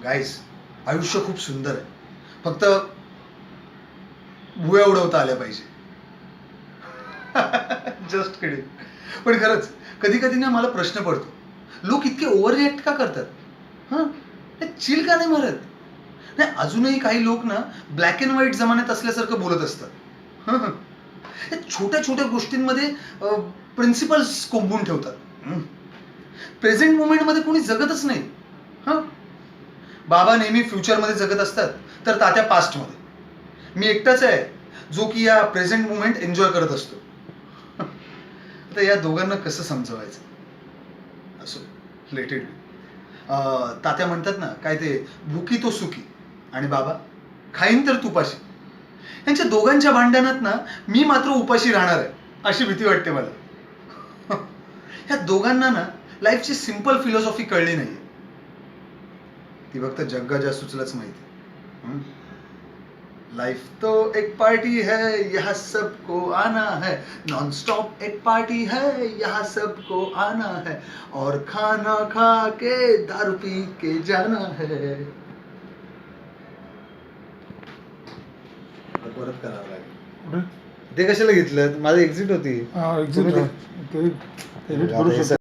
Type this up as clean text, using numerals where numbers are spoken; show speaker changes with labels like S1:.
S1: Guys, आयुष्य खूप सुंदर आहे, फक्त भुया उडवता आल्या पाहिजे. Just kidding. पण खरंच कधी कधी ना मला प्रश्न पडतो, लोक इतके ओव्हर रिएक्ट का करतात? हा, चिल का नाही मारत? नाही, अजूनही काही लोक ना ब्लॅक अँड व्हाईट जमान्यात असल्यासारखं बोलत असतात. हं. या छोट्या छोट्या गोष्टींमध्ये प्रिन्सिपल्स कोंबून ठेवतात. प्रेझेंट मुमेंटमध्ये कोणी जगतच नाही. हा, बाबा नेहमी फ्युचरमध्ये जगत असतात, तर तात्या पास्टमध्ये. मी एकटाच आहे जो की या प्रेझेंट मुमेंट एन्जॉय करत असतो. आता या दोघांना कसं समजवायचं? असो, लेट इट. तात्या म्हणतात ना, काय ते, भुकी तो सुखी, आणि बाबा, खाईन तर तुपाशी. यांच्या दोघांच्या भांडणात ना मी मात्र उपाशी राहणार आहे अशी भीती वाटते मला. ह्या दोघांना ना लाईफची सिंपल फिलॉसॉफी कळली नाहीये. ती फक्त जग्गा जासूसलाच माहिती. लाइफ तो एक पार्टी है, यहाँ सबको आना है. नॉन स्टॉप एक पार्टी है, यहाँ सबको आना है. और खाना खा के दारू पी के जाना है. परत करावं लागेल. ते कशाला घेतलं? माझं एक्झिट होती.
S2: एक्झिट